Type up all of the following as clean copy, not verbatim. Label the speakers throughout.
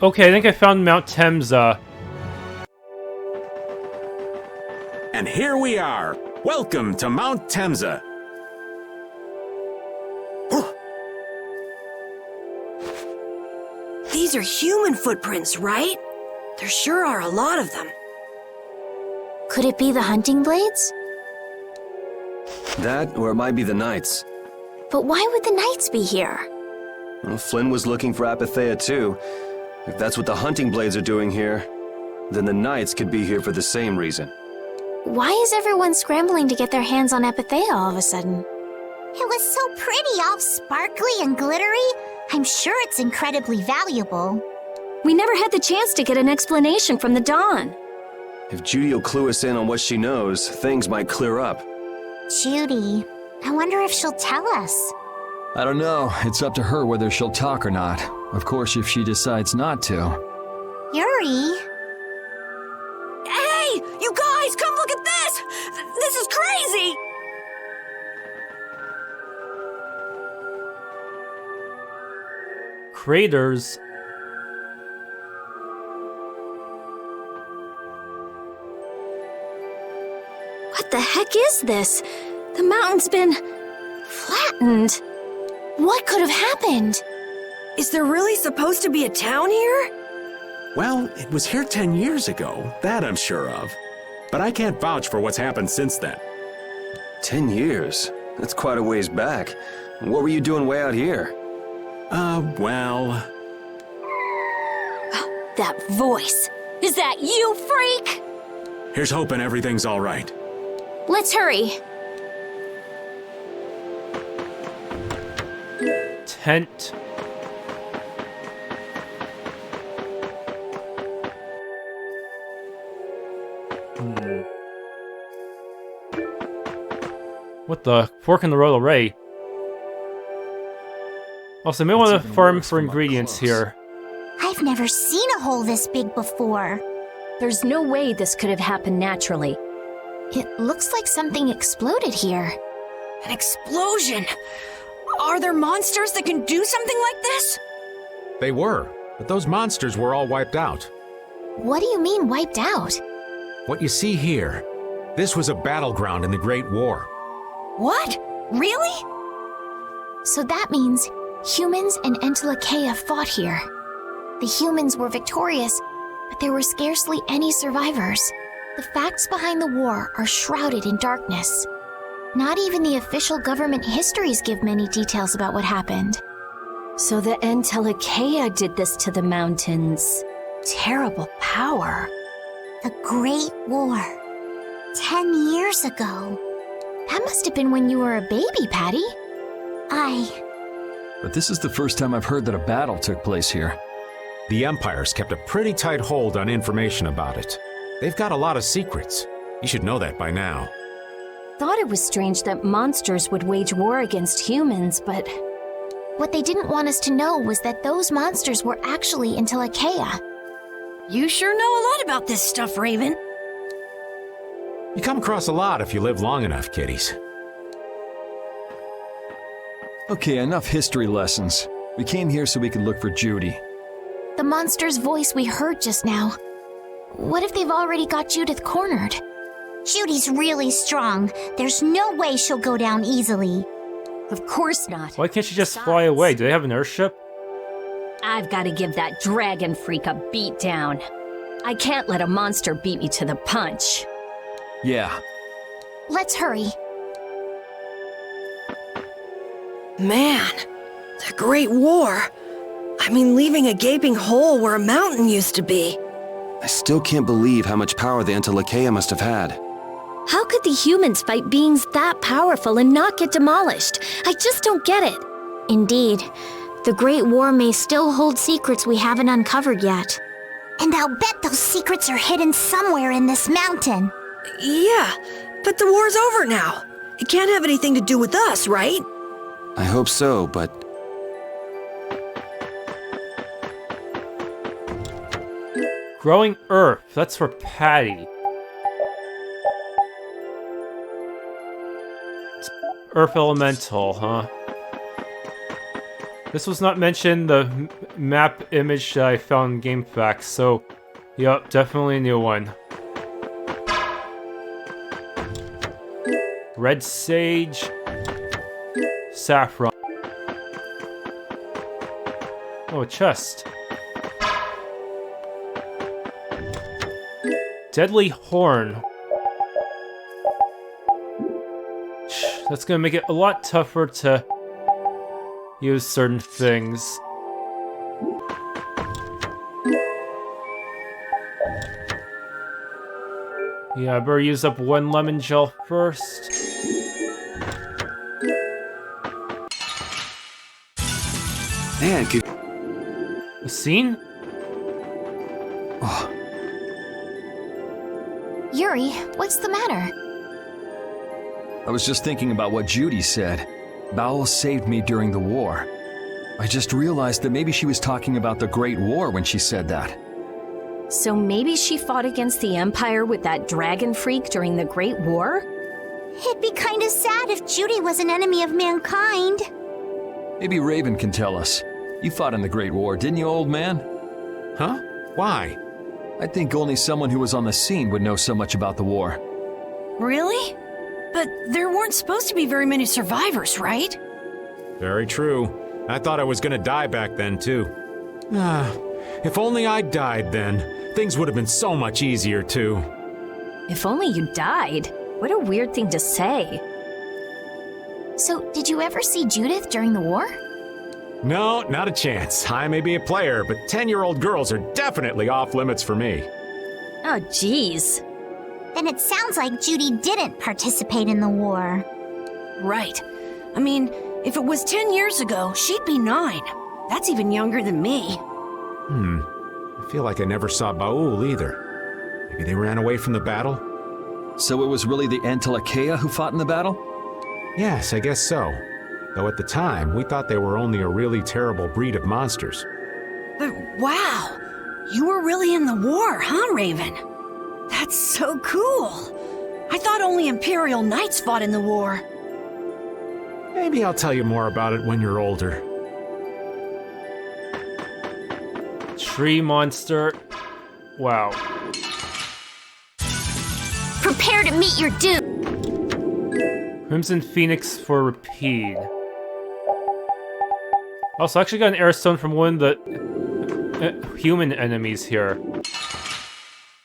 Speaker 1: Okay, I think I found Mount Temza.
Speaker 2: And here we are. Welcome to Mount Temza.
Speaker 3: These are human footprints, right? There sure are a lot of them.
Speaker 4: Could it be the hunting blades?
Speaker 5: That, or it might be the Knights.
Speaker 4: But why would the Knights be here?
Speaker 5: Well, Flynn was looking for Apatheia too. If that's what the hunting blades are doing here, then the Knights could be here for the same reason.
Speaker 4: Why is everyone scrambling to get their hands on Apatheia all of a sudden?
Speaker 6: It was so pretty, all sparkly and glittery. I'm sure it's incredibly valuable.
Speaker 7: We never had the chance to get an explanation from the Dawn.
Speaker 5: If Judy will clue us in on what she knows, things might clear up.
Speaker 6: Judy, I wonder if she'll tell us.
Speaker 8: I don't know. It's up to her whether she'll talk or not. Of course, if she decides not to.
Speaker 6: Yuri?
Speaker 3: Hey, you guys, come look at this! This is crazy!
Speaker 1: Craters.
Speaker 7: What the heck is this? The mountain's been flattened.
Speaker 4: What could have happened?
Speaker 3: Is there really supposed to be a town here?
Speaker 2: Well, it was here 10 years ago. That I'm sure of. But I can't vouch for what's happened since then.
Speaker 5: 10 years? That's quite a ways back. What were you doing way out here?
Speaker 2: Well...
Speaker 7: That voice. Is that you, freak?
Speaker 2: Here's hoping everything's all right.
Speaker 7: Let's hurry.
Speaker 1: Tent. What the? Fork in the road array. Also, may want to farm for ingredients here.
Speaker 6: I've never seen a hole this big before.
Speaker 7: There's no way this could have happened naturally.
Speaker 4: It looks like something exploded here.
Speaker 3: An explosion! Are there monsters that can do something like this?
Speaker 2: They were, but those monsters were all wiped out.
Speaker 4: What do you mean, wiped out?
Speaker 2: What you see here, this was a battleground in the Great War.
Speaker 3: What? Really?
Speaker 4: So that means humans and Extelexeia fought here. The humans were victorious, but there were scarcely any survivors. The facts behind the war are shrouded in darkness. Not even the official government histories give many details about what happened.
Speaker 7: So the Extelexeia did this to the mountains. Terrible power.
Speaker 6: The Great War. 10 years ago.
Speaker 4: That must have been when you were a baby, Patty.
Speaker 8: But this is the first time I've heard that a battle took place here.
Speaker 2: The Empire's kept a pretty tight hold on information about it. They've got a lot of secrets. You should know that by now.
Speaker 7: Thought it was strange that monsters would wage war against humans, but...
Speaker 4: What they didn't want us to know was that those monsters were actually Extelexeia.
Speaker 3: You sure know a lot about this stuff, Raven.
Speaker 2: You come across a lot if you live long enough, kiddies.
Speaker 8: Okay, enough history lessons. We came here so we could look for Judy.
Speaker 4: The monster's voice we heard just now. What if they've already got Judith cornered?
Speaker 6: Judy's really strong. There's no way she'll go down easily.
Speaker 7: Of course not.
Speaker 1: Why can't she just fly away? Do they have an airship?
Speaker 7: I've got to give that dragon freak a beat down. I can't let a monster beat me to the punch.
Speaker 8: Yeah.
Speaker 4: Let's hurry.
Speaker 3: Man, the Great War. I mean, leaving a gaping hole where a mountain used to be.
Speaker 5: I still can't believe how much power the Extelexeia must have had.
Speaker 7: How could the humans fight beings that powerful and not get demolished? I just don't get it.
Speaker 4: Indeed. The Great War may still hold secrets we haven't uncovered yet.
Speaker 6: And I'll bet those secrets are hidden somewhere in this mountain.
Speaker 3: Yeah, but the war's over now. It can't have anything to do with us, right?
Speaker 5: I hope so, but...
Speaker 1: Growing Earth. That's for Patty. It's Earth Elemental, huh? This was not mentioned the map image that I found in Game Facts, so yep, definitely a new one. Red sage, saffron. Oh, a chest. Deadly horn. That's gonna make it a lot tougher to use certain things. Yeah, I better use up one lemon gel first.
Speaker 5: Man, could...
Speaker 1: A scene?
Speaker 5: Oh,
Speaker 4: Yuri, what's the matter?
Speaker 8: I was just thinking about what Judy said. Bowel saved me during the war. I just realized that maybe she was talking about the Great War when she said that.
Speaker 7: So maybe she fought against the Empire with that dragon freak during the Great War?
Speaker 6: It'd be kinda sad if Judy was an enemy of mankind.
Speaker 8: Maybe Raven can tell us. You fought in the Great War, didn't you, old man?
Speaker 2: Huh? Why?
Speaker 8: I think only someone who was on the scene would know so much about the war.
Speaker 3: Really? But there weren't supposed to be very many survivors, right?
Speaker 2: Very true. I thought I was gonna die back then, too. If only I'd died then. Things would have been so much easier, too.
Speaker 7: If only you died. What a weird thing to say.
Speaker 4: So, did you ever see Judith during the war?
Speaker 2: No, not a chance. I may be a player, but 10-year-old girls are definitely off limits for me.
Speaker 7: Oh, jeez.
Speaker 6: Then it sounds like Judy didn't participate in the war.
Speaker 3: Right. I mean, if it was 10 years ago, she'd be 9. That's even younger than me.
Speaker 2: I feel like I never saw Baul either. Maybe they ran away from the battle?
Speaker 8: So it was really the Extelexeia who fought in the battle?
Speaker 2: Yes, I guess so. Though at the time, we thought they were only a really terrible breed of monsters.
Speaker 3: But wow, you were really in the war, huh, Raven? That's so cool. I thought only Imperial Knights fought in the war.
Speaker 2: Maybe I'll tell you more about it when you're older.
Speaker 1: Tree monster. Wow.
Speaker 6: Prepare to meet your doom.
Speaker 1: Crimson Phoenix for repeat. Also, I actually got an air stone from one of the human enemies here.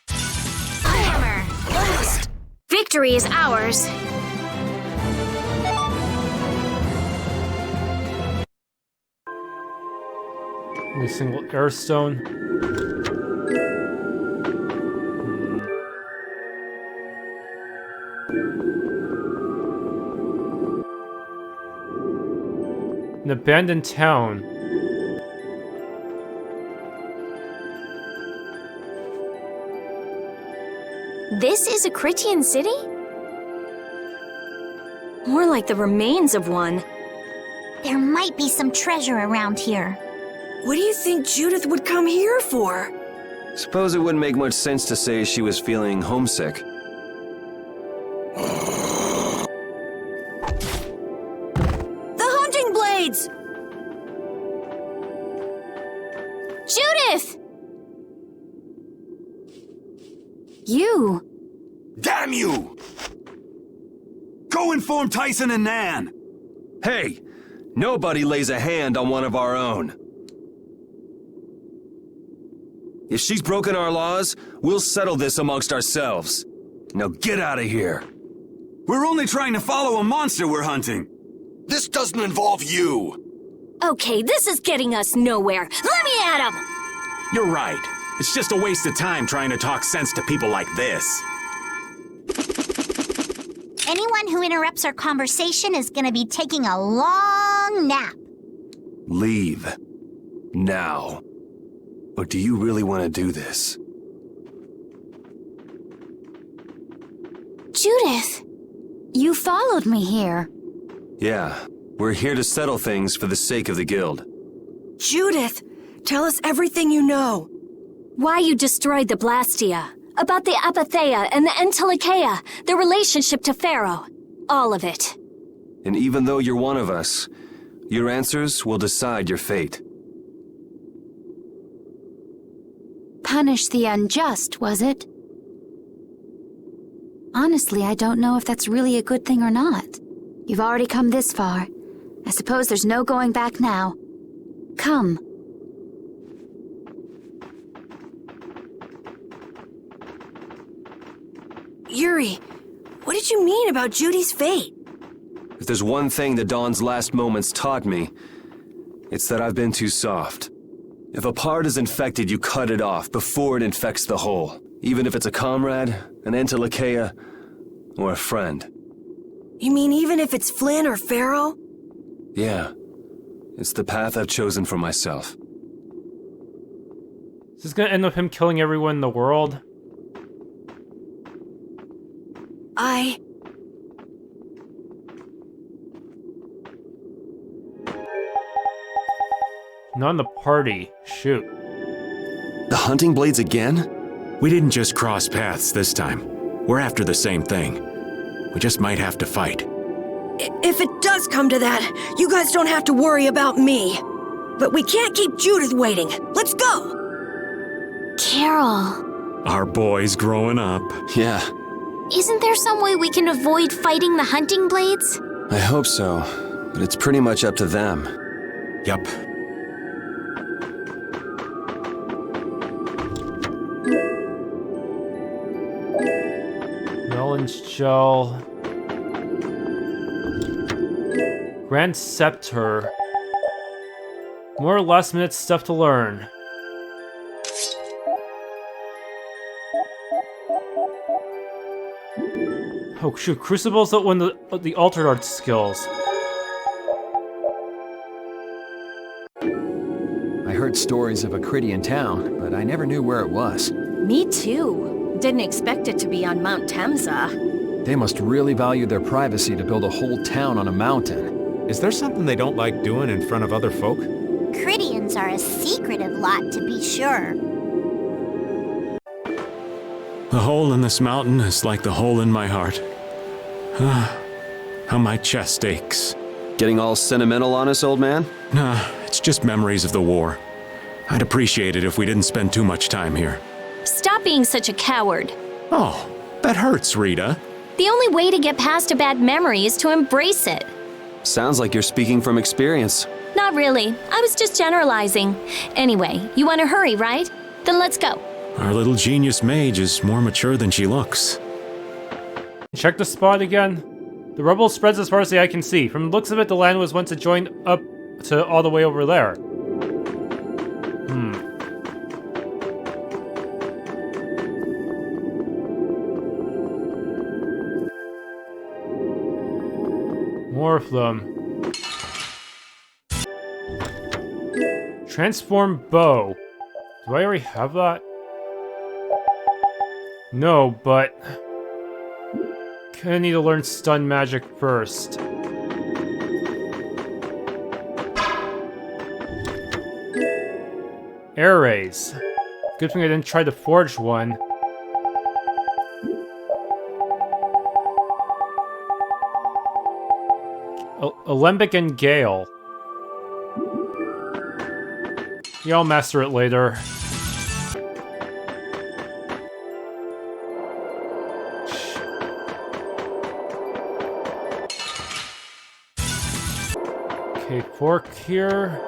Speaker 6: Hammer. Blast. Victory is ours.
Speaker 1: Only single air stone. An abandoned town.
Speaker 4: This is a Critian city?
Speaker 7: More like the remains of one.
Speaker 6: There might be some treasure around here.
Speaker 3: What do you think Judith would come here for?
Speaker 5: suppose it wouldn't make much sense to say she was feeling homesick.
Speaker 3: The hunting blades!
Speaker 6: Judith!
Speaker 4: You!
Speaker 9: Damn you! Go inform Tison and Nan!
Speaker 5: Hey! Nobody lays a hand on one of our own. If she's broken our laws, we'll settle this amongst ourselves. Now get out of here.
Speaker 9: We're only trying to follow a monster we're hunting. This doesn't involve you.
Speaker 7: Okay, this is getting us nowhere. Let me at him!
Speaker 2: You're right. It's just a waste of time trying to talk sense to people like this.
Speaker 6: Anyone who interrupts our conversation is gonna be taking a long nap.
Speaker 5: Leave. Now. Or do you really want to do this?
Speaker 4: Judith! You followed me here.
Speaker 5: Yeah, we're here to settle things for the sake of the guild.
Speaker 3: Judith, tell us everything you know.
Speaker 7: Why you destroyed the Blastia. About the Apatheia and the Extelexeia, the relationship to Pharaoh. All of it.
Speaker 5: And even though you're one of us, Your answers will decide your fate.
Speaker 10: Punish the unjust, was it? Honestly, I don't know if that's really a good thing or not. You've already come this far. I suppose there's no going back now. Come.
Speaker 3: Yuri, what did you mean about Judy's fate?
Speaker 5: If there's one thing the Dawn's last moments taught me, it's that I've been too soft. If a part is infected, you cut it off before it infects the whole. Even if it's a comrade, an Extelexeia, or a friend.
Speaker 3: You mean even if it's Flynn or Pharaoh?
Speaker 5: Yeah. It's the path I've chosen for myself.
Speaker 1: Is this gonna end with him killing everyone in the world? Not in the party. Shoot.
Speaker 5: The hunting blades again?
Speaker 2: We didn't just cross paths this time. We're after the same thing. We just might have to fight.
Speaker 3: If it does come to that, you guys don't have to worry about me. But we can't keep Judith waiting. Let's go!
Speaker 10: Carol.
Speaker 2: Our boy's growing up.
Speaker 5: Yeah.
Speaker 4: Isn't there some way we can avoid fighting the hunting blades?
Speaker 5: I hope so, but it's pretty much up to them.
Speaker 2: Yup.
Speaker 1: Melon's Gel. Grand Scepter. More last minute stuff to learn. Oh shoot, Crucible's one of the altered art skills.
Speaker 8: I heard stories of a Cridian town, but I never knew where it was.
Speaker 7: Me too. Didn't expect it to be on Mount Temza.
Speaker 8: They must really value their privacy to build a whole town on a mountain.
Speaker 2: Is there something they don't like doing in front of other folk?
Speaker 6: Cridians are a secretive lot, to be sure.
Speaker 2: The hole in this mountain is like the hole in my heart. How my chest aches.
Speaker 5: Getting all sentimental on us, old man?
Speaker 2: Nah, it's just memories of the war. I'd appreciate it if we didn't spend too much time here.
Speaker 7: Stop being such a coward.
Speaker 2: Oh, that hurts, Rita.
Speaker 7: The only way to get past a bad memory is to embrace it.
Speaker 5: Sounds like you're speaking from experience.
Speaker 7: Not really. I was just generalizing. Anyway, you want to hurry, right? Then let's go.
Speaker 2: Our little genius mage is more mature than she looks.
Speaker 1: Check the spot again. The rubble spreads as far as the eye can see. From the looks of it, the land was once joined up to all the way over there. More of them. Transform bow. Do I already have that? No, but... Kinda need to learn stun magic first. Air rays. Good thing I didn't try to forge one. Alembic and Gale. Yeah, I'll master it later. Okay, fork here.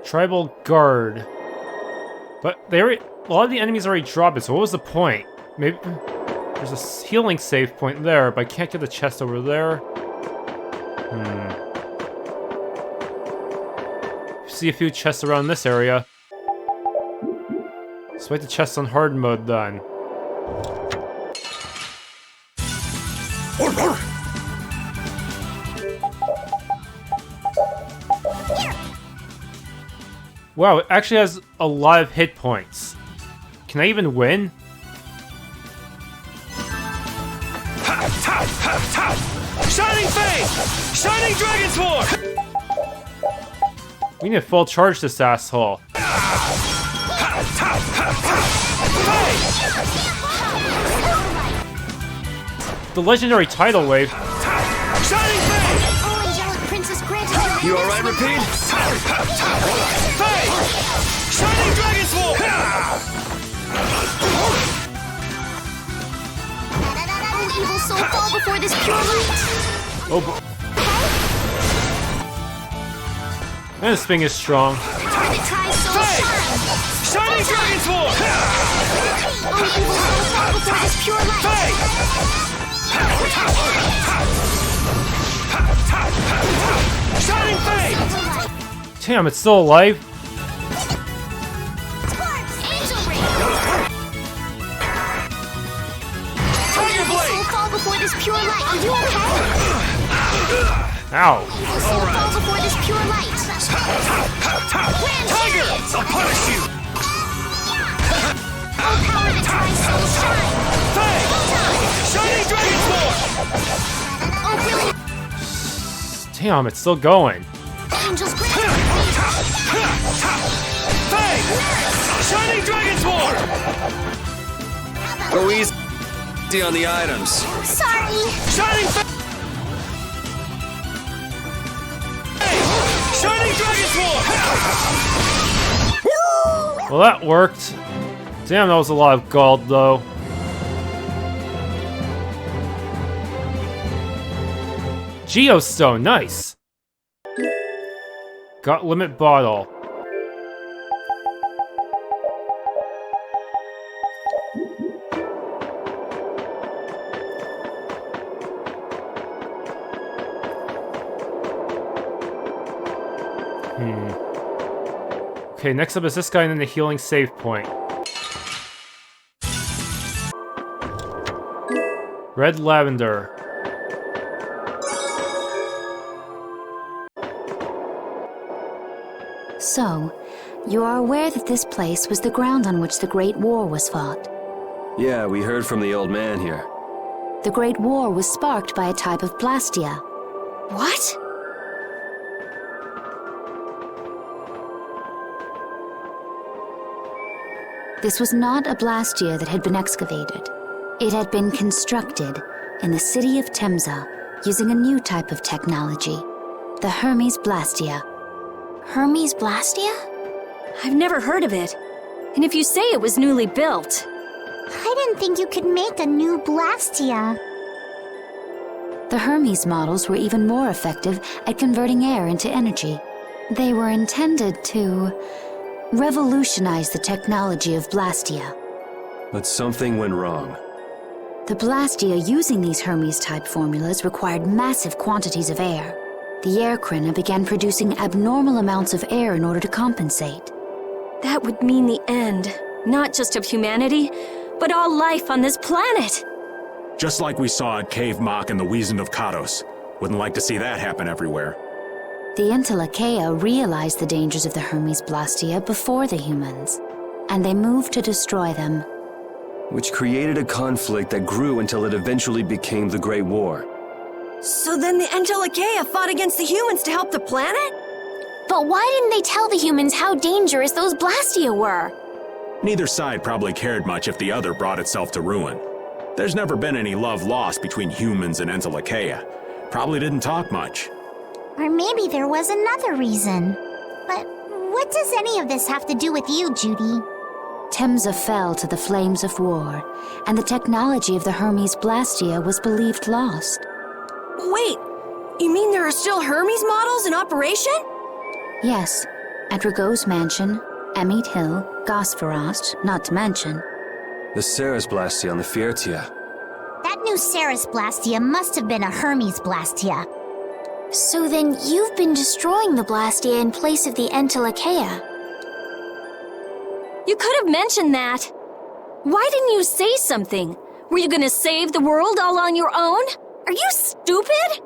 Speaker 1: Tribal Guard. But they already, a lot of the enemies already dropped it, so what was the point? Maybe there's a healing save point there, but I can't get the chest over there. See a few chests around this area. Swipe the chests on hard mode then. Wow, it actually has a lot of hit points. Can I even win?
Speaker 9: Shining Face! Shining Dragon Sword!
Speaker 1: We need to full charge this asshole. The legendary tidal wave.
Speaker 6: Oh, Angelic Princess granted your
Speaker 5: You alright, Repeat?
Speaker 9: Hey! Shining Dragon Sword!
Speaker 4: Oh, evil soul, fall before this pure light!
Speaker 1: Oh boy. And this thing is strong.
Speaker 4: Target tries soul shine!
Speaker 9: Shining Dragon Sword!
Speaker 4: Oh, evil soul, fall before this pure light!
Speaker 9: Shining Fade!
Speaker 1: Damn, it's still alive.
Speaker 4: Angel Ring!
Speaker 9: Tiger Blade!
Speaker 4: Soul, fall before this pure light! Are you okay?
Speaker 1: Ow.
Speaker 4: Evil soul, fall before this pure light!
Speaker 9: Tiger! I'll punish you!
Speaker 4: Oh, power that tries soul shine!
Speaker 9: Fade! Shining Dragon Sword!
Speaker 4: Oh, really?
Speaker 1: Damn, it's still going.
Speaker 4: Angel's grip!
Speaker 9: Fade! Shining Dragon Sword!
Speaker 5: Go easy on the items.
Speaker 6: Sorry.
Speaker 9: Shining Fade! Shining Dragon Sword!
Speaker 1: Well, that worked. Damn, that was a lot of gold, though. Geostone, nice. Got limit bottle. Okay, next up is this guy and then the healing save point. Red lavender.
Speaker 10: So, you are aware that this place was the ground on which the Great War was fought.
Speaker 5: Yeah, we heard from the old man here.
Speaker 10: The Great War was sparked by a type of Blastia.
Speaker 3: What?
Speaker 10: This was not a Blastia that had been excavated. It had been constructed in the city of Temza using a new type of technology, the Hermes Blastia.
Speaker 4: Hermes Blastia?
Speaker 7: I've never heard of it. And if you say it was newly built...
Speaker 6: I didn't think you could make a new Blastia.
Speaker 10: The Hermes models were even more effective at converting air into energy. They were intended to revolutionize the technology of Blastia.
Speaker 5: But something went wrong.
Speaker 10: The Blastia using these Hermes-type formulas required massive quantities of air. The Airkrina began producing abnormal amounts of air in order to compensate.
Speaker 7: That would mean the end, not just of humanity, but all life on this planet.
Speaker 2: Just like we saw at Cave Mach and the Wiesen of Kados. Wouldn't like to see that happen everywhere.
Speaker 10: The Extelexeia realized the dangers of the Hermes Blastia before the humans, and they moved to destroy them.
Speaker 5: Which created a conflict that grew until it eventually became the Great War.
Speaker 3: So then the Extelexeia fought against the humans to help the planet?
Speaker 4: But why didn't they tell the humans how dangerous those Blastia were?
Speaker 2: Neither side probably cared much if the other brought itself to ruin. There's never been any love lost between humans and Extelexeia. Probably didn't talk much.
Speaker 6: Or maybe there was another reason. But what does any of this have to do with you, Judy?
Speaker 10: Temza fell to the flames of war, and the technology of the Hermes Blastia was believed lost.
Speaker 3: Wait, you mean there are still Hermes models in operation?
Speaker 10: Yes, at Rago's mansion, Emmett Hill, Gosferost, not to mention.
Speaker 5: The Ceres Blastia on the Fiertia.
Speaker 6: That new Ceres Blastia must have been a Hermes Blastia.
Speaker 4: So then you've been destroying the Blastia in place of the Extelexeia.
Speaker 7: You could have mentioned that. Why didn't you say something? Were you gonna save the world all on your own? Are you stupid?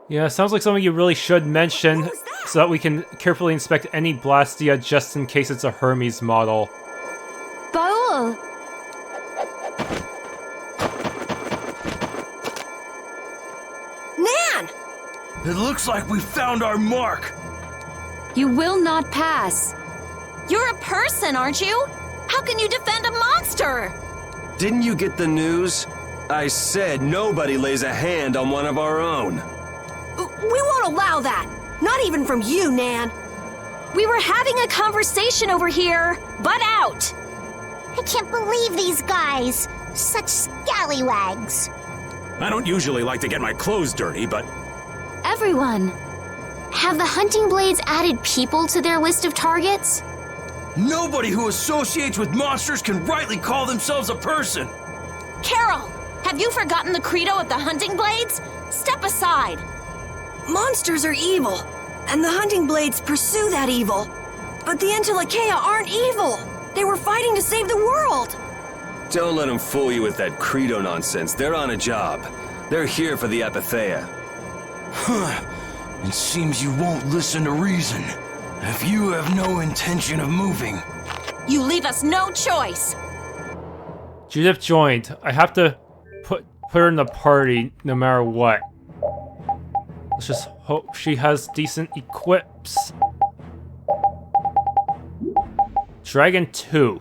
Speaker 1: Yeah, sounds like something you really should mention, so that we can carefully inspect any Blastia just in case it's a Hermes model.
Speaker 10: Baul!
Speaker 3: Nan!
Speaker 11: It looks like we found our mark.
Speaker 10: You will not pass.
Speaker 7: You're a person, aren't you? How can you defend a monster?
Speaker 5: Didn't you get the news? I said nobody lays a hand on one of our own.
Speaker 3: We won't allow that. Not even from you, Nan.
Speaker 7: We were having a conversation over here. Butt out!
Speaker 6: I can't believe these guys. Such scallywags.
Speaker 2: I don't usually like to get my clothes dirty, but
Speaker 4: Everyone, have the hunting blades added people to their list of targets?
Speaker 11: Nobody who associates with monsters can rightly call themselves a person.
Speaker 7: Carol, have you forgotten the credo of the hunting blades? Step aside.
Speaker 3: Monsters are evil, and the hunting blades pursue that evil. But the Extelexeia aren't evil. They were fighting to save the world.
Speaker 5: Don't let them fool you with that credo nonsense. They're on a job. They're here for the Apatheia.
Speaker 11: It seems you won't listen to reason. If you have no intention of moving,
Speaker 7: You leave us no choice.
Speaker 1: Judith joined. I have to put her in the party no matter what. Let's just hope she has decent equips. Dragon 2.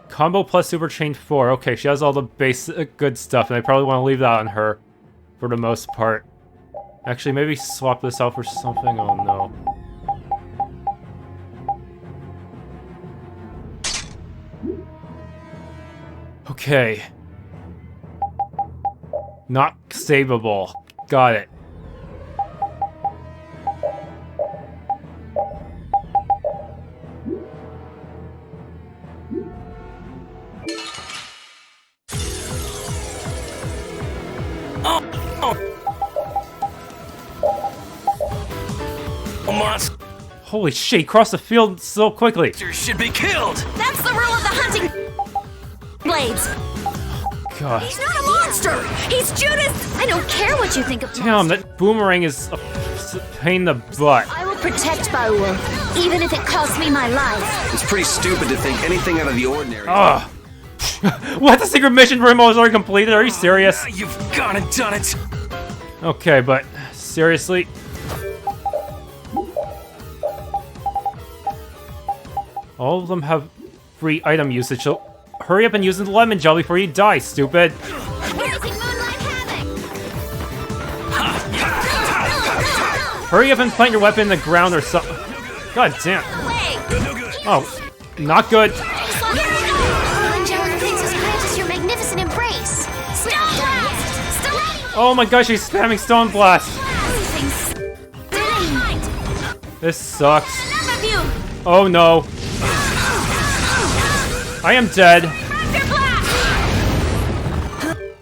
Speaker 1: Combo plus Super Chain 4. Okay, she has all the basic good stuff, and I probably want to leave that on her for the most part. Actually, maybe swap this out for something. Oh no. Okay. Not savable. Got it. Holy shit, he crossed the field so quickly.
Speaker 11: should be killed.
Speaker 7: That's the rule of the hunting blades.
Speaker 1: God.
Speaker 7: He's not a monster. He's Judith.
Speaker 4: I don't care what you think of
Speaker 1: Damn, that boomerang is a pain in the butt.
Speaker 4: I will protect Baul, even if it costs me my life.
Speaker 5: It's pretty stupid to think anything out of the ordinary.
Speaker 1: Ugh. What? The secret mission for him was already completed? Are you serious?
Speaker 11: You've gone and done it.
Speaker 1: Okay, but seriously? All of them have free item usage, so hurry up and use the lemon gel before you die, stupid! Hurry up and plant your weapon in the ground or something. God damn. Oh, not good.
Speaker 4: Your magnificent embrace.
Speaker 1: Oh my gosh, she's spamming Stone Blast. This sucks. Oh no. I am dead.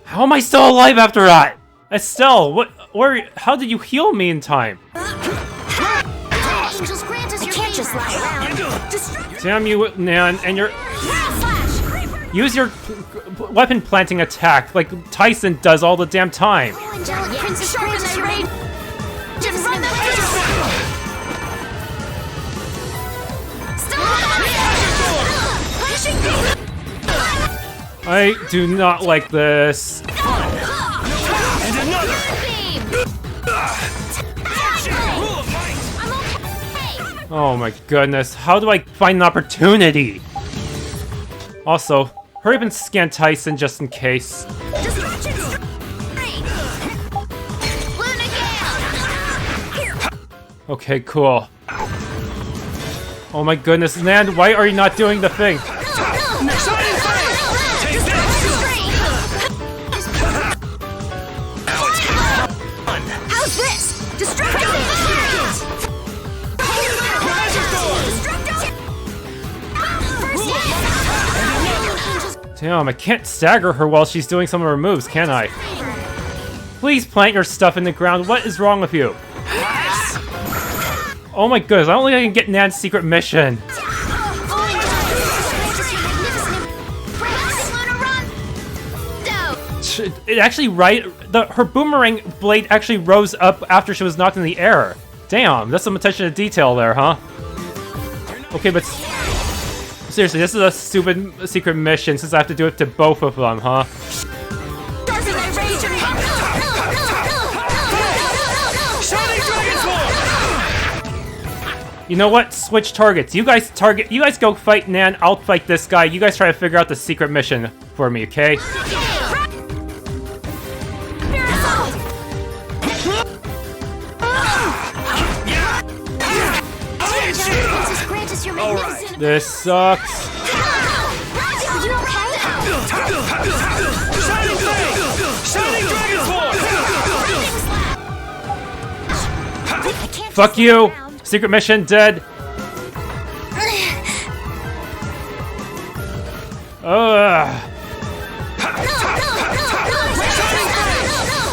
Speaker 1: How am I still alive after that? Estelle, what? Where? How did you heal me in time?
Speaker 4: Angels grant us your favor.
Speaker 1: Damn you, Nan, and your... Use your weapon planting attack like Tison does all the damn time.
Speaker 4: Angelic Princess grant us your aid.
Speaker 1: I do not like this.
Speaker 11: And another.
Speaker 1: Oh my goodness, how do I find an opportunity? Also, hurry up and scan Tison just in case. Okay, cool. Oh my goodness, Nan, why are you not doing the thing?
Speaker 3: How's this?
Speaker 1: Damn, I can't stagger her while she's doing some of her moves, can I? Please plant your stuff in the ground. What is wrong with you? Oh my goodness, I don't think I can get Nan's secret mission. It actually her boomerang blade actually rose up after she was knocked in the air. Damn, that's some attention to detail there, huh? Okay, but seriously, this is a stupid secret mission since I have to do it to both of them, huh?
Speaker 11: Shut
Speaker 1: You know what? Switch targets. You guys go fight Nan, I'll fight this guy. You guys try to figure out the secret mission for me, okay?
Speaker 6: Alright.
Speaker 1: This sucks.
Speaker 6: Are you okay?
Speaker 1: Fuck you! Secret mission dead.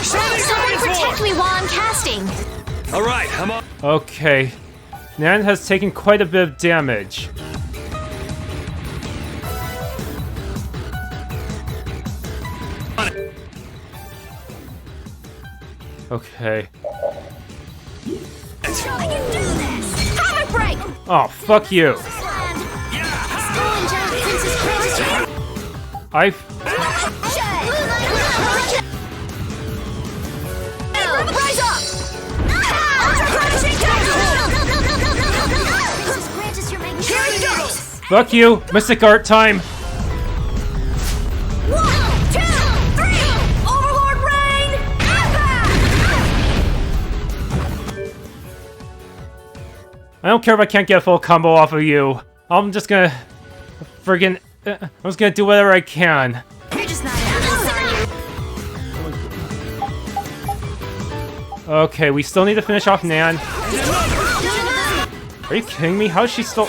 Speaker 4: Someone protect me while I'm casting.
Speaker 9: Alright, I'm on.
Speaker 1: Okay. Nan has taken quite a bit of damage. Okay.
Speaker 6: I can do this! Comic break!
Speaker 1: Oh, fuck you.
Speaker 6: Rise up! Here it goes!
Speaker 1: Fuck you. Mystic art time.
Speaker 6: 1, 2, 3! Overlord Rain!
Speaker 1: I don't care if I can't get a full combo off of you. I'm just gonna friggin' I'm just gonna do whatever I can.
Speaker 6: You're just not
Speaker 1: Okay, we still need to finish off Nan. Are you kidding me? How is she still...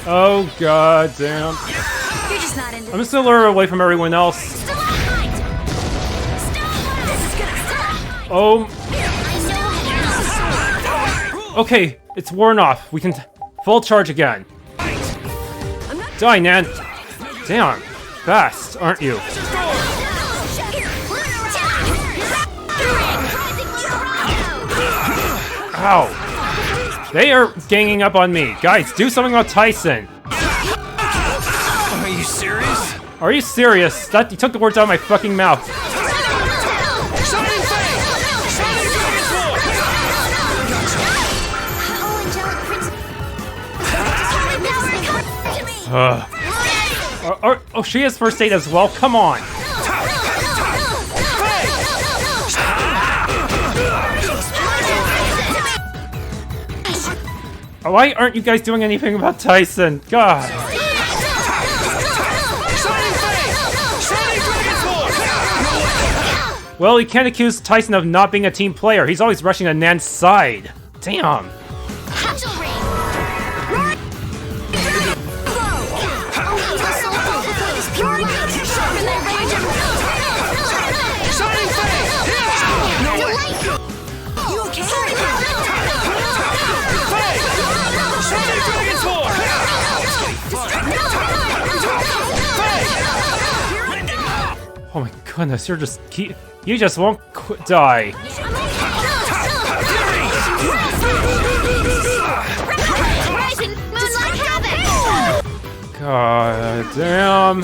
Speaker 1: Oh god damn.
Speaker 6: You're just not into
Speaker 1: I'm just gonna lure her away from everyone else. Oh. Okay, it's worn off. We can full charge again. Die, Nan. Damn. Fast, aren't you? Ow. They are ganging up on me. Guys, do something about Tison.
Speaker 11: Are you serious?
Speaker 1: Are you serious? You took the words out of my fucking mouth. Oh, she has first aid as well? Come on. Why aren't you guys doing anything about Tison? God. Well, you can't accuse Tison of not being a team player. He's always rushing to Nan's side. Damn. Oh my goodness, you just won't die. God damn.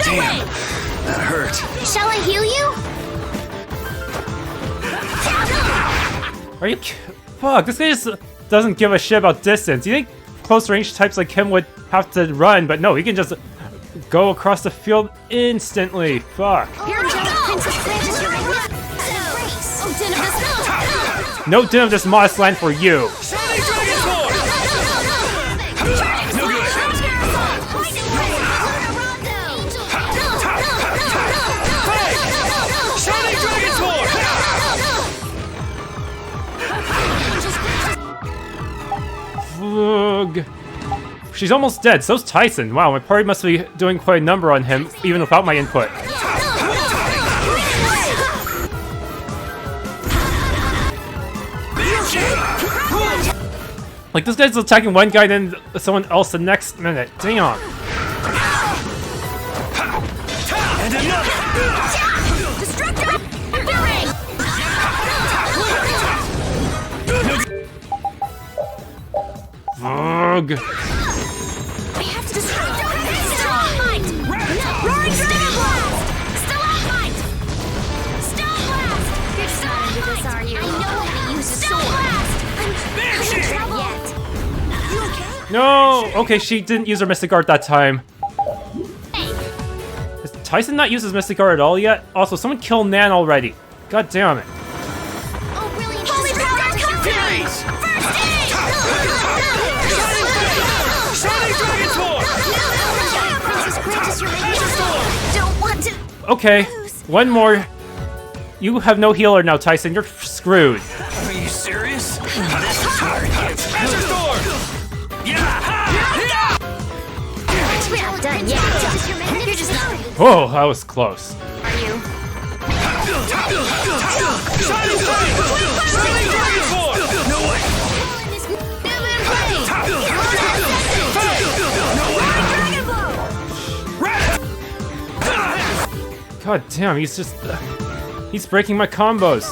Speaker 11: Damn, that hurt.
Speaker 4: Shall I heal you?
Speaker 1: Are you fuck, this guy just doesn't give a shit about distance. You think close range types like him would have to run, but no, he can just go across the field instantly. Fuck. No din of this modest land for you. She's almost dead, so's Tison. Wow, my party must be doing quite a number on him, even without my input. Like, this guy's attacking one guy, then someone else the next minute. Damn. bug.
Speaker 7: I have to destroy Stalagmite! Roaring Stalagmite! Stalagmite! Stalagmite! You're just not into this, are you? I know how to use a sword. I'm in trouble. Yet. You okay?
Speaker 1: No! Okay, she didn't use her Mystic Art that time. Has Tison not used his Mystic Art at all yet? Also, someone kill Nan already. God damn it.
Speaker 6: Oh, brilliant!
Speaker 7: Holy power
Speaker 9: Furies!
Speaker 7: First aid!
Speaker 9: Shiny Dragon Sword!
Speaker 7: Don't want to.
Speaker 1: Okay, one more. You have no healer now, Tison. You're screwed.
Speaker 11: Are you serious? This is hard. Treasure Sword!
Speaker 7: We're not done yet. You're just not.
Speaker 1: Oh, that was close.
Speaker 7: Are you?
Speaker 9: Shiny Dragon Sword! No way!
Speaker 1: God damn, he's just... he's breaking my combos.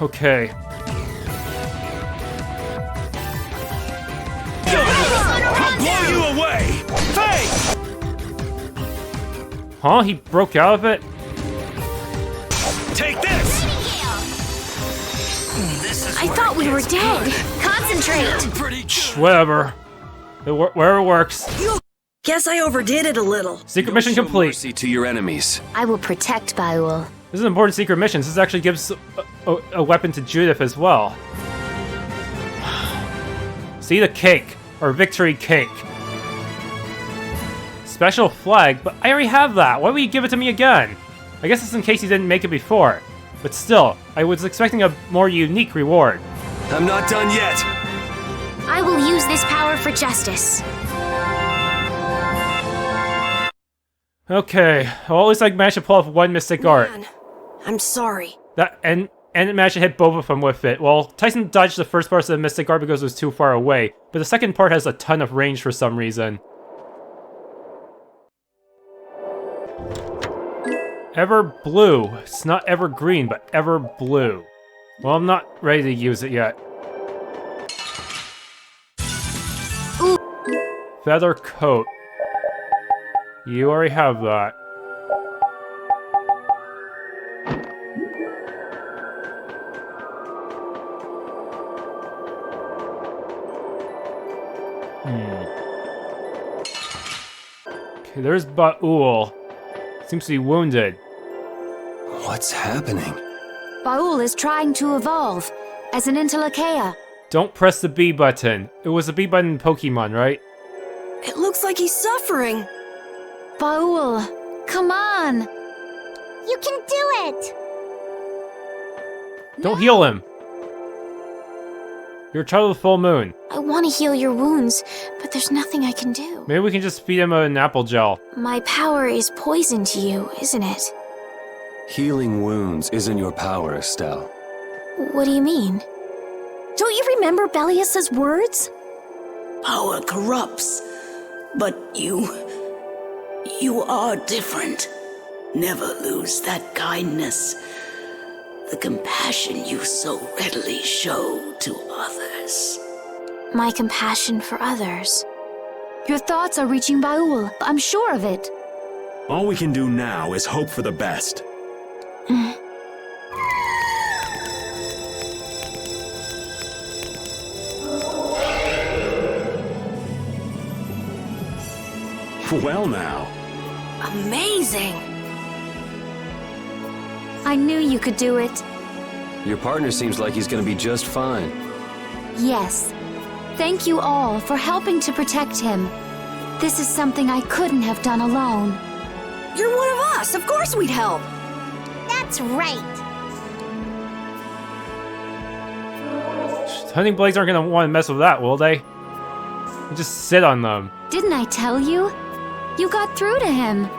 Speaker 1: Okay.
Speaker 9: I'll blow you away! Hey!
Speaker 1: Huh? He broke out of it?
Speaker 9: Take this!
Speaker 7: I thought we were dead. Concentrate.
Speaker 11: Pretty
Speaker 1: Whatever. Wherever works.
Speaker 3: Guess I overdid it a little.
Speaker 1: Secret mission complete.
Speaker 5: Mercy to your enemies.
Speaker 10: I will protect Baul.
Speaker 1: This is an important secret mission. This actually gives a weapon to Judith as well. See the cake. Or victory cake. Special flag, but I already have that. Why would you give it to me again? I guess it's in case you didn't make it before. But still, I was expecting a more unique reward.
Speaker 5: I'm not done yet.
Speaker 4: I will use this power for justice.
Speaker 1: Okay, well, at least I managed to pull off one Mystic Art.
Speaker 3: Man, I'm sorry.
Speaker 1: And it managed to hit both of them with it. Well, Tison dodged the first part of the Mystic Art because it was too far away, but the second part has a ton of range for some reason. Ever blue. It's not ever green, but ever blue. Well, I'm not ready to use it yet.
Speaker 4: Ooh.
Speaker 1: Feather coat. You already have that. Okay, there's Baul. Seems to be wounded.
Speaker 5: What's happening?
Speaker 10: Baul is trying to evolve as an Extelexeia.
Speaker 1: Don't press the B button. It was the B button in Pokemon, right?
Speaker 3: It looks like he's suffering.
Speaker 10: Baul, come on!
Speaker 6: You can do it!
Speaker 1: Don't heal him. You're a child of the full moon.
Speaker 4: I want to heal your wounds, but there's nothing I can do.
Speaker 1: Maybe we can just feed him an apple gel.
Speaker 4: My power is poison to you, isn't it?
Speaker 5: Healing wounds isn't your power, Estelle.
Speaker 4: What do you mean?
Speaker 7: Don't you remember Bellius's words?
Speaker 12: Power corrupts, but you are different. Never lose that kindness, the compassion you so readily show to others.
Speaker 4: My compassion for others.
Speaker 10: Your thoughts are reaching Baul. I'm sure of it.
Speaker 2: All we can do now is hope for the best. Well now.
Speaker 3: Amazing.
Speaker 10: I knew you could do it.
Speaker 5: Your partner seems like he's gonna be just fine.
Speaker 10: Yes. Thank you all for helping to protect him. This is something I couldn't have done alone.
Speaker 3: You're one of us. Of course we'd help.
Speaker 6: That's right.
Speaker 1: Hunting blades aren't gonna want to mess with that, will they? You just sit on them.
Speaker 10: Didn't I tell you? You got through to him.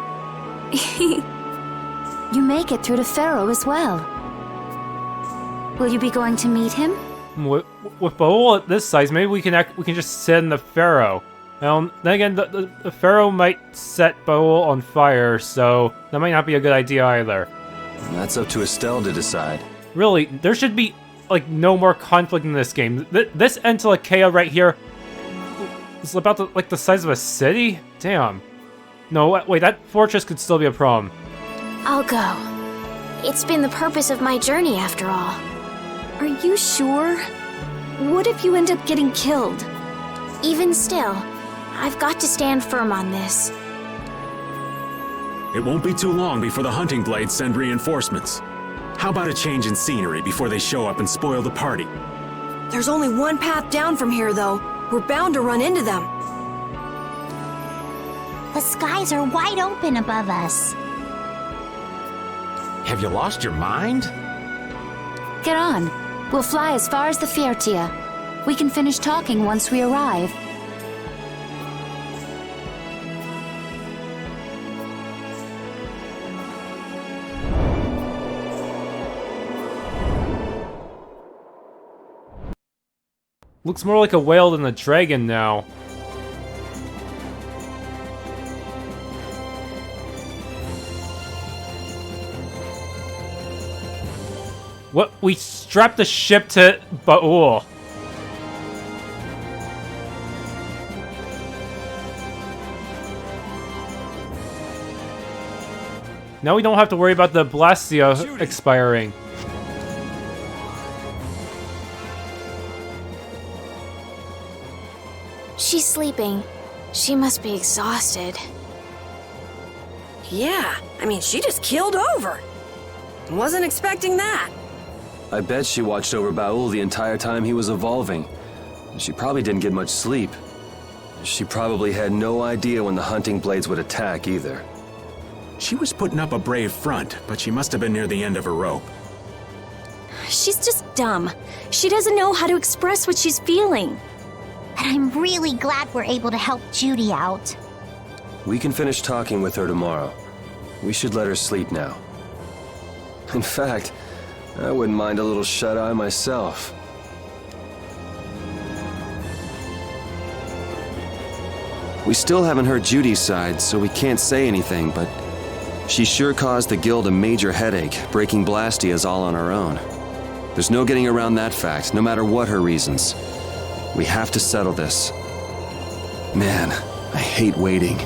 Speaker 10: You make it through to Pharaoh as well. Will you be going to meet him?
Speaker 1: With Baul at this size, maybe we can just sit in the Pharaoh. Now, then again, the Pharaoh might set Baul on fire, so that might not be a good idea either.
Speaker 5: That's up to Estelle to decide.
Speaker 1: Really, there should be, like, no more conflict in this game. This Extelexeia right here is about the size of a city? Damn. No, wait, that fortress could still be a problem.
Speaker 4: I'll go. It's been the purpose of my journey after all.
Speaker 13: Are you sure? What if you end up getting killed?
Speaker 4: Even still, I've got to stand firm on this.
Speaker 2: It won't be too long before the hunting blades send reinforcements. How about a change in scenery before they show up and spoil the party?
Speaker 13: There's only one path down from here, though. We're bound to run into them.
Speaker 6: The skies are wide open above us.
Speaker 14: Have you lost your mind?
Speaker 10: Get on. We'll fly as far as the Fiertia. We can finish talking once we arrive.
Speaker 1: Looks more like a whale than a dragon now. What? We strapped the ship to Baul. Now we don't have to worry about the Blastia expiring.
Speaker 4: She's sleeping. She must be exhausted.
Speaker 13: Yeah, I mean, she just keeled over. Wasn't expecting that.
Speaker 5: I bet she watched over Baul the entire time he was evolving. She probably didn't get much sleep. She probably had no idea when the hunting blades would attack either.
Speaker 2: She was putting up a brave front, but she must have been near the end of her rope.
Speaker 13: She's just dumb. She doesn't know how to express what she's feeling.
Speaker 6: But I'm really glad we're able to help Judy out.
Speaker 5: We can finish talking with her tomorrow. We should let her sleep now. In fact, I wouldn't mind a little shut-eye myself. We still haven't heard Judy's side, so we can't say anything, but she sure caused the guild a major headache, breaking Blastias all on her own. There's no getting around that fact, no matter what her reasons. We have to settle this. Man, I hate waiting.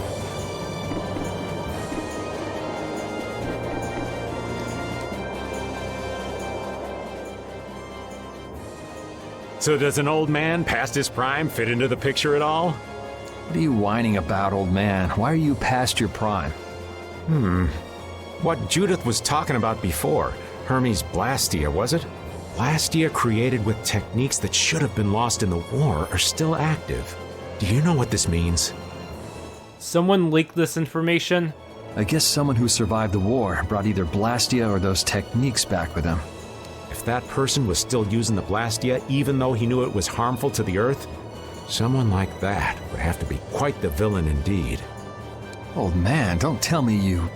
Speaker 14: So does an old man past his prime fit into the picture at all?
Speaker 8: What are you whining about, old man? Why are you past your prime?
Speaker 14: What Judith was talking about before. Hermes Blastia, was it? Blastia created with techniques that should have been lost in the war are still active. Do you know what this means?
Speaker 1: Someone leaked this information?
Speaker 8: I guess someone who survived the war brought either Blastia or those techniques back with him.
Speaker 14: If that person was still using the Blastia even though he knew it was harmful to the Earth, someone like that would have to be quite the villain indeed.
Speaker 8: Old man, don't tell me you...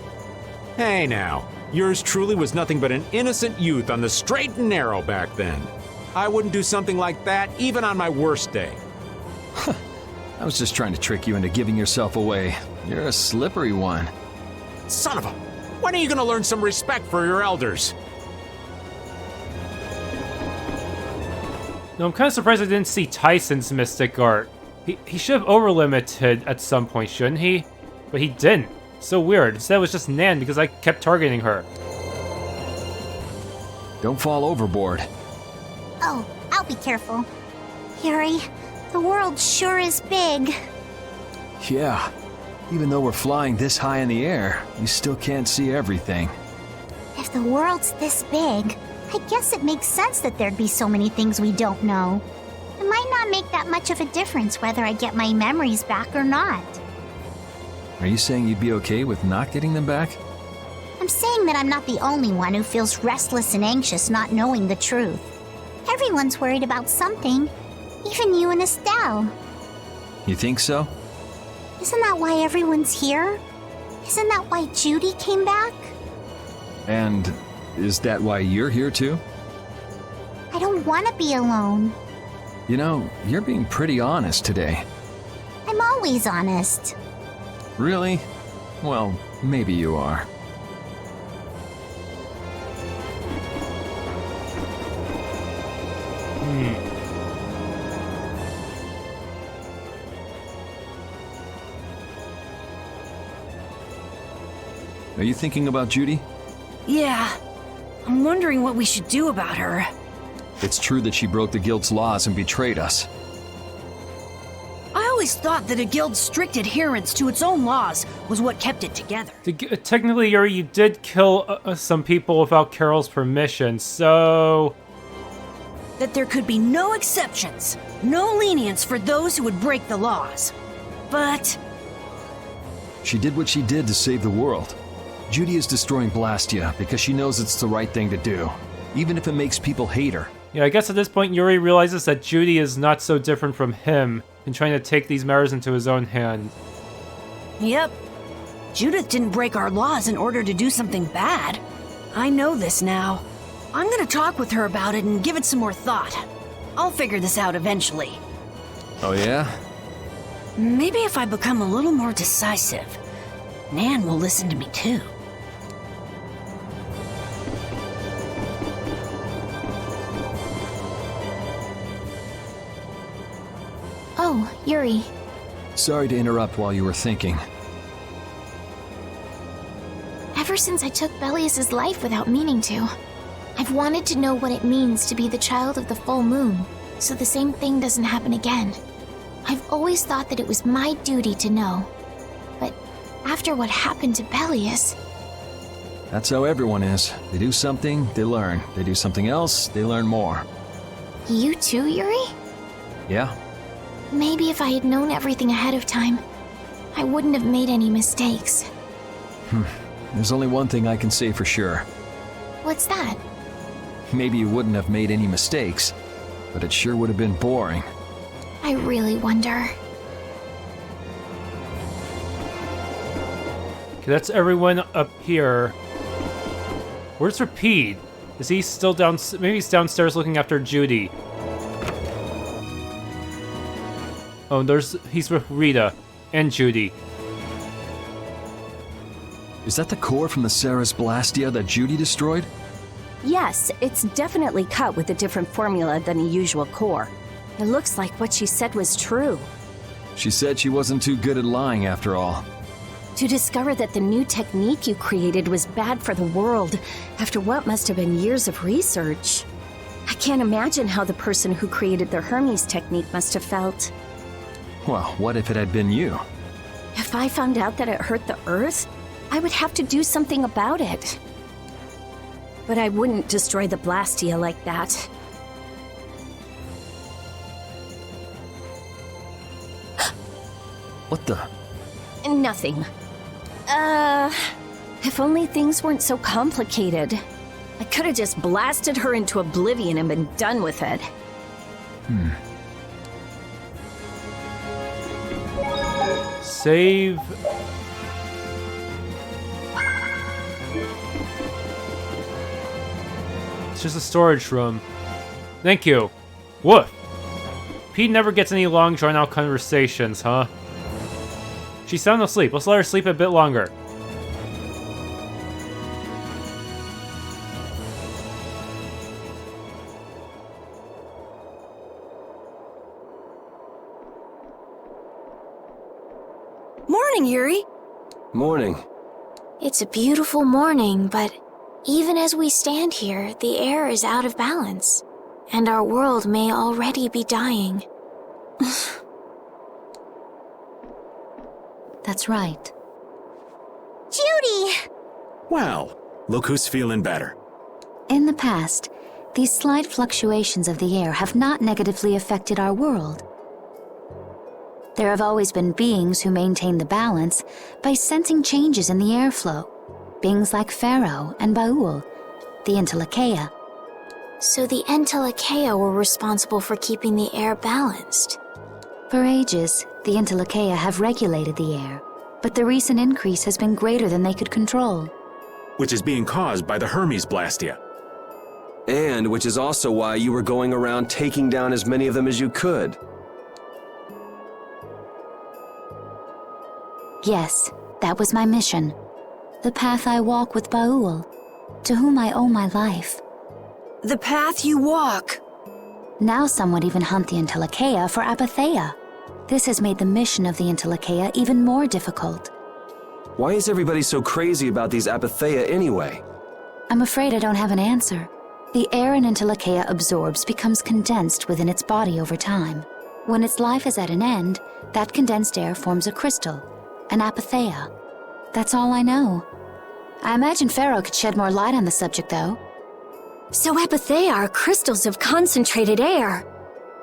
Speaker 14: Hey now, yours truly was nothing but an innocent youth on the straight and narrow back then. I wouldn't do something like that even on my worst day.
Speaker 8: I was just trying to trick you into giving yourself away. You're a slippery one.
Speaker 14: Son of a... When are you gonna learn some respect for your elders?
Speaker 1: No, I'm kind of surprised I didn't see Tison's mystic art. He should have overlimited at some point, shouldn't he? But he didn't. So weird. Instead it was just Nan because I kept targeting her.
Speaker 8: Don't fall overboard.
Speaker 6: Oh, I'll be careful. Yuri, the world sure is big.
Speaker 8: Yeah. Even though we're flying this high in the air, we still can't see everything.
Speaker 6: If the world's this big, I guess it makes sense that there'd be so many things we don't know. It might not make that much of a difference whether I get my memories back or not.
Speaker 8: Are you saying you'd be okay with not getting them back?
Speaker 6: I'm saying that I'm not the only one who feels restless and anxious not knowing the truth. Everyone's worried about something, even you and Estelle.
Speaker 8: You think so?
Speaker 6: Isn't that why everyone's here? Isn't that why Judy came back?
Speaker 8: And is that why you're here too?
Speaker 6: I don't want to be alone.
Speaker 8: You know, you're being pretty honest today.
Speaker 6: I'm always honest.
Speaker 8: Really? Well, maybe you are. Are you thinking about Judy?
Speaker 3: Yeah. I'm wondering what we should do about her.
Speaker 8: It's true that she broke the guild's laws and betrayed us.
Speaker 3: I always thought that a guild's strict adherence to its own laws was what kept it together.
Speaker 1: Technically, Yuri, you did kill some people without Carol's permission, so...
Speaker 3: That there could be no exceptions, no lenience for those who would break the laws. But...
Speaker 8: She did what she did to save the world. Judy is destroying Blastia because she knows it's the right thing to do, even if it makes people hate her.
Speaker 1: Yeah, I guess at this point, Yuri realizes that Judy is not so different from him in trying to take these matters into his own hands.
Speaker 3: Yep. Judith didn't break our laws in order to do something bad. I know this now. I'm gonna talk with her about it and give it some more thought. I'll figure this out eventually.
Speaker 8: Oh yeah?
Speaker 3: Maybe if I become a little more decisive, Nan will listen to me too.
Speaker 4: Oh, Yuri.
Speaker 8: Sorry to interrupt while you were thinking.
Speaker 4: Ever since I took Belius's life without meaning to, I've wanted to know what it means to be the child of the full moon, so the same thing doesn't happen again. I've always thought that it was my duty to know. But after what happened to Belius...
Speaker 8: That's how everyone is. They do something, they learn. They do something else, they learn more.
Speaker 4: You too, Yuri?
Speaker 8: Yeah.
Speaker 4: Maybe if I had known everything ahead of time, I wouldn't have made any mistakes.
Speaker 8: There's only one thing I can say for sure.
Speaker 4: What's that?
Speaker 8: Maybe you wouldn't have made any mistakes, but it sure would have been boring.
Speaker 4: I really wonder.
Speaker 1: Okay, that's everyone up here. Where's Rapide? Is he still down? Maybe he's downstairs looking after Judy. Oh, he's with Rita and Judy.
Speaker 8: Is that the core from the Ceres Blastia that Judy destroyed?
Speaker 13: Yes, it's definitely cut with a different formula than the usual core. It looks like what she said was true.
Speaker 8: She said she wasn't too good at lying after all.
Speaker 13: To discover that the new technique you created was bad for the world after what must have been years of research. I can't imagine how the person who created the Hermes technique must have felt.
Speaker 8: Well, what if it had been you?
Speaker 13: If I found out that it hurt the Earth, I would have to do something about it. But I wouldn't destroy the Blastia like that.
Speaker 8: What the?
Speaker 13: Nothing. If only things weren't so complicated. I could have just blasted her into oblivion and been done with it.
Speaker 1: Save. It's just a storage room. Thank you. Woof. Pete never gets any long drawn-out conversations, huh? She's sound asleep. Let's let her sleep a bit longer.
Speaker 3: Morning, Yuri.
Speaker 5: Morning.
Speaker 4: It's a beautiful morning, but even as we stand here, the air is out of balance, and our world may already be dying.
Speaker 10: That's right.
Speaker 6: Judy!
Speaker 2: Well, look who's feeling better.
Speaker 10: In the past, these slight fluctuations of the air have not negatively affected our world. There have always been beings who maintain the balance by sensing changes in the airflow. Beings like Pharaoh and Baul, the Extelexeia.
Speaker 4: So the Extelexeia were responsible for keeping the air balanced.
Speaker 10: For ages, the Extelexeia have regulated the air, but the recent increase has been greater than they could control.
Speaker 2: Which is being caused by the Hermes Blastia.
Speaker 5: And which is also why you were going around taking down as many of them as you could.
Speaker 10: Yes, that was my mission. The path I walk with Baul, to whom I owe my life.
Speaker 3: The path you walk.
Speaker 10: Now some would even hunt the Extelexeia for apatheia. This has made the mission of the Extelexeia even more difficult.
Speaker 5: Why is everybody so crazy about these apatheia anyway?
Speaker 10: I'm afraid I don't have an answer. The air an Extelexeia absorbs becomes condensed within its body over time. When its life is at an end, that condensed air forms a crystal, an apatheia. That's all I know. I imagine Pharaoh could shed more light on the subject, though.
Speaker 13: So apatheia are crystals of concentrated air.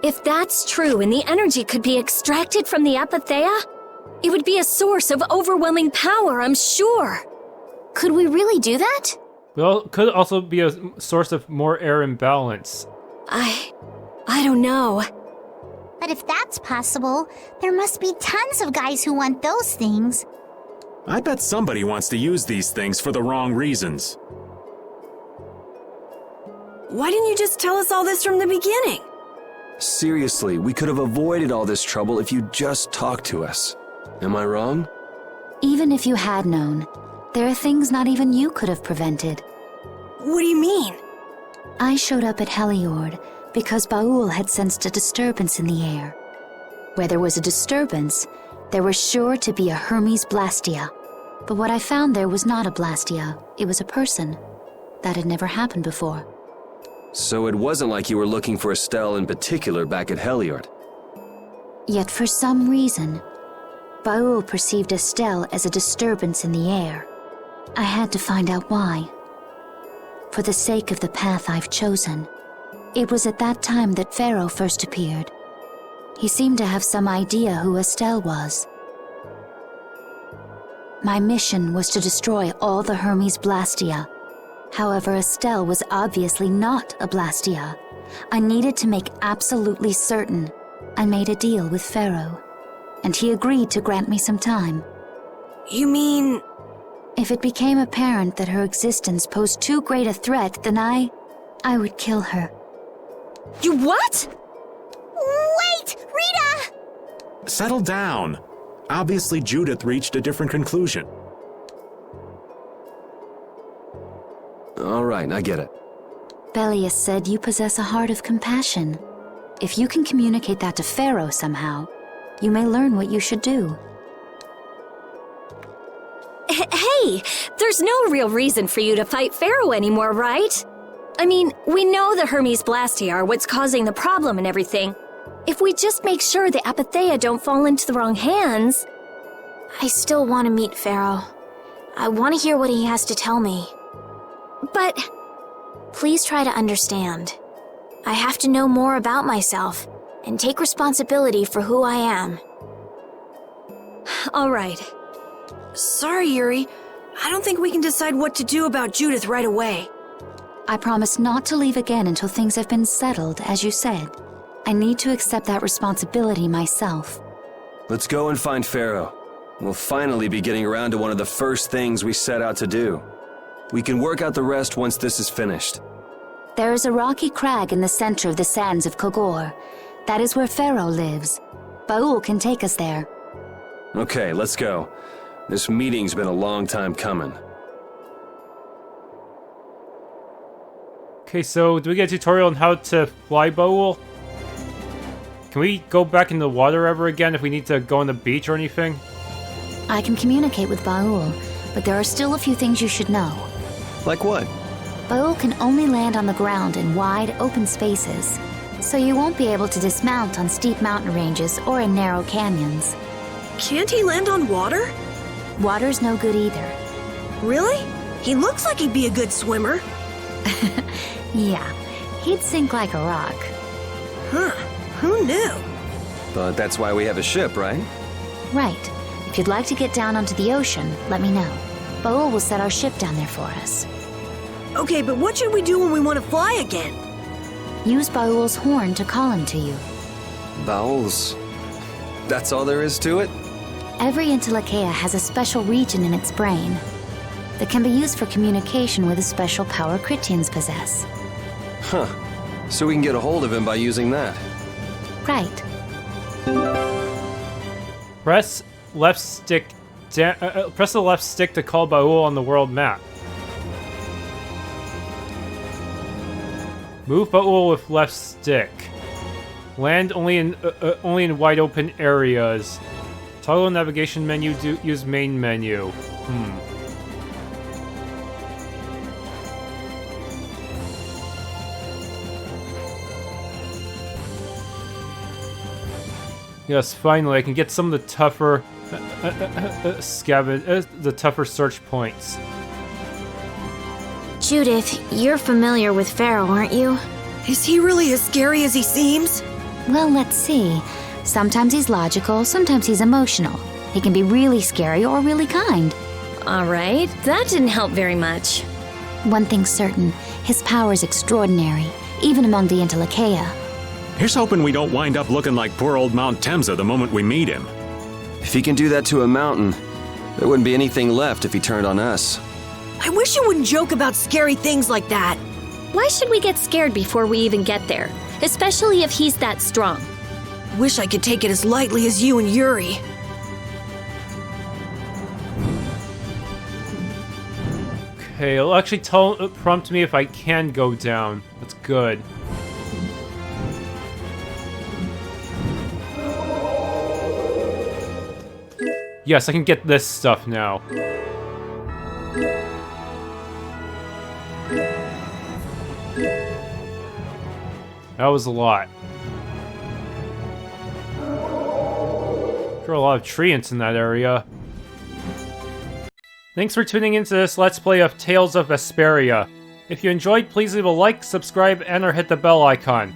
Speaker 13: If that's true and the energy could be extracted from the apatheia, it would be a source of overwhelming power, I'm sure.
Speaker 4: Could we really do that?
Speaker 1: Well, it could also be a source of more air imbalance.
Speaker 13: I don't know.
Speaker 6: But if that's possible, there must be tons of guys who want those things.
Speaker 2: I bet somebody wants to use these things for the wrong reasons.
Speaker 3: Why didn't you just tell us all this from the beginning?
Speaker 5: Seriously, we could have avoided all this trouble if you just talked to us. Am I wrong?
Speaker 10: Even if you had known, there are things not even you could have prevented.
Speaker 3: What do you mean?
Speaker 10: I showed up at Heliord because Baul had sensed a disturbance in the air. Where there was a disturbance, there was sure to be a Hermes Blastia. But what I found there was not a Blastia, it was a person. That had never happened before.
Speaker 5: So it wasn't like you were looking for Estelle in particular back at Heliord.
Speaker 10: Yet for some reason, Baul perceived Estelle as a disturbance in the air. I had to find out why. For the sake of the path I've chosen, it was at that time that Pharaoh first appeared. He seemed to have some idea who Estelle was. My mission was to destroy all the Hermes Blastia. However, Estelle was obviously not a Blastia. I needed to make absolutely certain. I made a deal with Pharaoh, and he agreed to grant me some time.
Speaker 3: You mean...
Speaker 10: If it became apparent that her existence posed too great a threat, then I would kill her.
Speaker 3: You what?
Speaker 6: Wait! Rita!
Speaker 2: Settle down. Obviously, Judith reached a different conclusion.
Speaker 5: All right, I get it.
Speaker 10: Belius said you possess a heart of compassion. If you can communicate that to Pharaoh somehow, you may learn what you should do.
Speaker 13: Hey, there's no real reason for you to fight Pharaoh anymore, right? I mean, we know the Hermes Blastia are what's causing the problem and everything. If we just make sure the apatheia don't fall into the wrong hands...
Speaker 4: I still want to meet Pharaoh. I want to hear what he has to tell me.
Speaker 13: But...
Speaker 4: Please try to understand. I have to know more about myself and take responsibility for who I am.
Speaker 13: All right.
Speaker 3: Sorry, Yuri. I don't think we can decide what to do about Judith right away.
Speaker 10: I promise not to leave again until things have been settled, as you said. I need to accept that responsibility myself.
Speaker 5: Let's go and find Pharaoh. We'll finally be getting around to one of the first things we set out to do. We can work out the rest once this is finished.
Speaker 10: There is a rocky crag in the center of the sands of Kogorh. That is where Pharaoh lives. Baul can take us there.
Speaker 5: Okay, let's go. This meeting's been a long time coming.
Speaker 1: Okay, so do we get a tutorial on how to fly Baul? Can we go back in the water ever again if we need to go on the beach or anything?
Speaker 10: I can communicate with Baul, but there are still a few things you should know.
Speaker 5: Like what?
Speaker 10: Baul can only land on the ground in wide, open spaces, so you won't be able to dismount on steep mountain ranges or in narrow canyons.
Speaker 3: Can't he land on water?
Speaker 10: Water's no good either.
Speaker 3: Really? He looks like he'd be a good swimmer.
Speaker 10: Yeah, he'd sink like a rock.
Speaker 3: Huh, who knew?
Speaker 5: But that's why we have a ship, right?
Speaker 10: Right. If you'd like to get down onto the ocean, let me know. Baul will set our ship down there for us.
Speaker 3: Okay, but what should we do when we want to fly again?
Speaker 10: Use Baul's horn to call him to you.
Speaker 5: Bowels? That's all there is to it?
Speaker 10: Every Extelexeia has a special region in its brain that can be used for communication with a special power Critians possess.
Speaker 5: Huh. So we can get a hold of him by using that.
Speaker 10: Right.
Speaker 1: Press left stick. Press the left stick to call Baul on the world map. Move Baul with left stick. Land only in wide open areas. Toggle navigation menu. Use main menu. Yes, finally, I can get some of the tougher the tougher search points.
Speaker 7: Judith, you're familiar with Pharaoh, aren't you?
Speaker 3: Is he really as scary as he seems?
Speaker 10: Well, let's see. Sometimes he's logical, sometimes he's emotional. He can be really scary or really kind.
Speaker 13: Alright, that didn't help very much.
Speaker 10: One thing's certain, his power is extraordinary, even among the Extelexeia.
Speaker 2: Here's hoping we don't wind up looking like poor old Mount Temza the moment we meet him.
Speaker 5: If he can do that to a mountain, there wouldn't be anything left if he turned on us.
Speaker 3: I wish you wouldn't joke about scary things like that.
Speaker 13: Why should we get scared before we even get there? Especially if he's that strong.
Speaker 3: Wish I could take it as lightly as you and Yuri.
Speaker 1: Okay, it'll actually prompt me if I can go down. That's good. Yes, I can get this stuff now. That was a lot. There are a lot of treants in that area. Thanks for tuning into this Let's Play of Tales of Vesperia. If you enjoyed, please leave a like, subscribe, and or hit the bell icon.